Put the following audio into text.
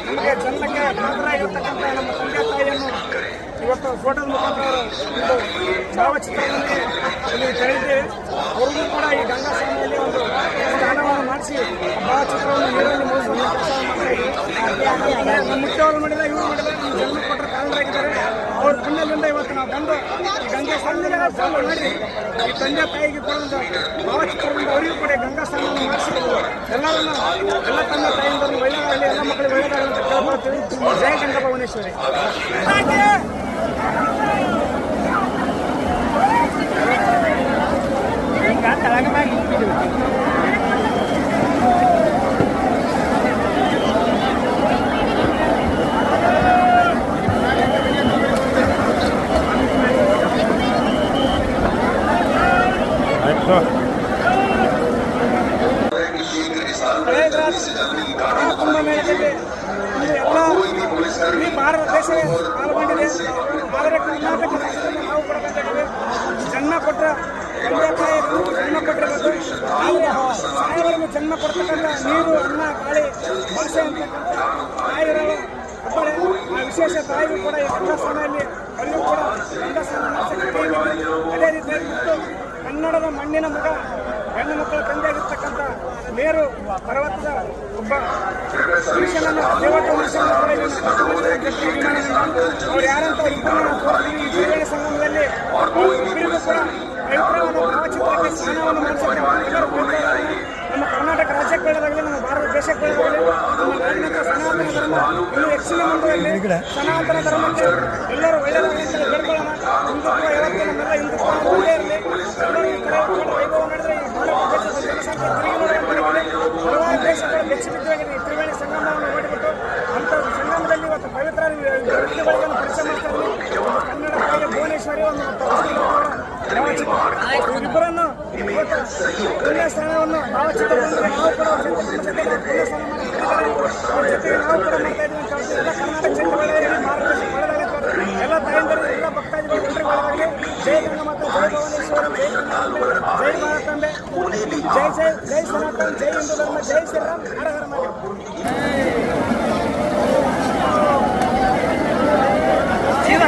ನಮಗೆ ಜನ್ಮಕ್ಕೆ ಕಾತರಾಗಿರ್ತಕ್ಕಂಥ ನಮ್ಮ ತಂದೆ ತಾಯಿಯನ್ನು ಇವತ್ತು ಫೋಟೋದ ಮುಖಾಂತರ ಒಂದು ಭಾವಚಿತ್ರವನ್ನು ಇಲ್ಲಿ ತೆರೆದಿದ್ದೇವೆ. ಅವ್ರಿಗೂ ಕೂಡ ಈ ಗಂಗಾ ಸ್ನಾನದಲ್ಲಿ ಒಂದು ಸ್ನಾನವನ್ನು ಮಾಡಿಸಿ ಭಾವಚಿತ್ರವನ್ನು ನೀರಲ್ಲಿ ಮುಗಿಸುವಂಥ ಕೆಲಸವನ್ನು ಮಾಡ್ತಾ ಇದ್ದೀವಿ. ನಮ್ಮ ಮುಖ್ಯವರು ಮಾಡಿಲ್ಲ, ಇವರು ಮಾಡಿಲ್ಲ, ನಮ್ಮ ಜನ್ಮ ಕೊಟ್ಟರೆ ಕಾರಣರಾಗಿದ್ದಾರೆ. ಅವ್ರ ಪುಣ್ಯದಿಂದ ಇವತ್ತು ನಾವು ಬಂದು ಈ ಗಂಗಾ ಸ್ನಾನದಲ್ಲಿ ಫೋನ್ ಮಾಡಿ ಈ ತಂದೆ ತಾಯಿಗೆ ಕೂಡ ಒಂದು ಭಾವಚಿತ್ರದಿಂದ ಅವರಿಗೂ ಕೂಡ ಗಂಗಾ ಸ್ನಾನವನ್ನು ಮಾಡಿಸಿ ಎಲ್ಲರನ್ನು ಎಲ್ಲ ತಂದೆ ತಾಯಿಯಿಂದ ಒಳ್ಳೆಯದಾಗಲಿ, ಎಲ್ಲ ಮಕ್ಕಳಿಗೆ ಒಳ್ಳೆಯದಾಗಲಿ ಅಂತ ಕೇಳ್ಕೊಳ್ತೀವಿ. ಜಯ ಗಂಗಾ ಭುವನೇಶ್ವರಿ. ಕುಂಭಮೇಳದಲ್ಲಿ ಎಲ್ಲ ಭಾರತ ದೇಶ ಪಾಲ್ಗೊಂಡಿದೆ. ಆದರೆ ಕರ್ನಾಟಕ ರಾಜ್ಯದಲ್ಲಿ ನಾವು ಕೂಡ ಬಂದಿದ್ದೇವೆ. ಜನ್ಮ ಕೊಟ್ಟ ತಂದೆ ತಾಯಿಗಳು ಜನ್ಮ ಕೊಟ್ಟಿರೋದು. ಆದರೆ ಸಾಯಗಳಿಗೆ ಜನ್ಮ ಕೊಡ್ತಕ್ಕಂಥ ನೀರು, ಅನ್ನ, ಗಾಳಿ, ಭಾಷೆ ಅಂತಕ್ಕಂಥ ತಾಯಿಗಳು ಒಬ್ಬರೇ. ಆ ವಿಶೇಷ ತಾಯಿಗೂ ಕೂಡ ಈ ಗಂಗಾ ಸ್ನಾನದಲ್ಲಿ ಅಲ್ಲೂ ಕೂಡ ಗಂಗಾ ಸ್ನಾನ ಅದೇ ರೀತಿಯಾಗಿ ಕನ್ನಡದ ಮಣ್ಣಿನ ಮಗ, ಹೆಣ್ಣು ಮಕ್ಕಳ ತಂದೆಯಾಗಿರ್ತಕ್ಕಂಥ ಮೇರು ಪರ್ವತದ ಒಬ್ಬ ಮನುಷ್ಯನನ್ನು ದೇವತೆ ಮನುಷ್ಯನನ್ನು ಅವ್ರು ಯಾರಂತ ಇಬ್ಬರನ್ನು ತೋರಿಸ್ತೀವಿ. ಈ ತ್ರಿವೇಣಿ ಸಂಗಮದಲ್ಲಿ ಇಬ್ಬರಿಗೂ ಕೂಡ ಪವಿತ್ರವಾದ ಭಾವಚಿತ್ರಕ್ಕೆ ಸ್ನಾನವನ್ನು ಮಾಡಿಸಿದ್ದಾರೆ. ನಮ್ಮ ಕರ್ನಾಟಕ ರಾಜ್ಯಕ್ಕೆ ಒಳ್ಳೆಯದಾಗಲಿ, ನಮ್ಮ ಭಾರತ ದೇಶಕ್ಕೆ ಒಳ್ಳೆಯದಾಗಲಿ, ನಮ್ಮ ನಾಡಿನಂಥ ಸನಾತನ ಧರ್ಮ ಇನ್ನೂ ಹೆಚ್ಚಿನ ಮುಂದುವರಿಲಿ. ಸನಾತನ ಧರ್ಮಕ್ಕೆ ಎಲ್ಲರೂ ಒಳ್ಳೆಯದಾಗಲಿ ಅಂತ ಬೇಡ್ಕೊಳ್ಳೋಣ. ಹಿಂದುತ್ವ ಯಾವತ್ತೂ ನಮ್ಮೆಲ್ಲ ಹಿಂದುತ್ವ ಒಳ್ಳೆ ಇರಲಿ. ಎಲ್ಲರೂ ಈ ಕಡೆ ವೈಭವ ಮಾಡಿದ್ರೆ ಈ ಭಾರತ ದೇಶದ ಜನಸಂಖ್ಯೆ ಹಲವಾರು ದೇಶಗಳು ಬೆಚ್ಚಿ ಬಿದ್ದಾಗಿದೆ. ಈ ತ್ರಿವೇಣಿ ಸಂಗಮವನ್ನು ನೋಡಿಬಿಟ್ಟು ಅಂಥ ಸಂಗಮದಲ್ಲಿ ಇವತ್ತು ಪವಿತ್ರ ವ್ಯಕ್ತಿಗಳನ್ನು ಪರಿಚಯ ಮಾಡ್ತಾರೆ. ಕನ್ನಡ ತಾಯಿಗೆ ಭುವನೇಶ್ವರಿ ಒಂದು ಇಬ್ಬರನ್ನು ಪುಣ್ಯ ಸ್ಥಾನವನ್ನು ಭಾವಚಿತ್ರವನ್ನು ನಾವು ಕೂಡ ಪುಣ್ಯ ಸ್ಥಾನ ಮಾಡಿದ್ದಾರೆ. ಅವ್ರ ಜೊತೆಗೆ ನಾವು ಕೂಡ ಮಾಡ್ತಾ ಇದ್ದೀವಿ ಅಂತ ಹೇಳ್ತೀವಿ. ಎಲ್ಲ ಕರ್ನಾಟಕ ಜನತೆ ಒಳ್ಳೆಯದಾಗಲಿ, ಭಾರತ ದೇಶ ಒಳ್ಳೆಯದಾಗಲಿ, ಎಲ್ಲ ತಾಯಂದಿರು, ಎಲ್ಲ ಭಕ್ತಾದಿಗಳು ಎಲ್ಲರಿಗೂ ಒಳ್ಳೆಯದಾಗಲಿ. ಜೈ ಗಂಗಾ ಮಾತಾ, ಜೈ ಭುವನೇಶ್ವರಿ, ಜೈ ಭಾರತಾಂಬೆ, ಜೈ ಜೈ ಜೈ ಸನಾತನ್, ಜೈ ಹಿಂದೂ ಧರ್ಮ, ಜೈ ಶ್ರೀರಾಮ್, ಹರ ಹರ ಮಹಾದೇವ. ಸೀದಾ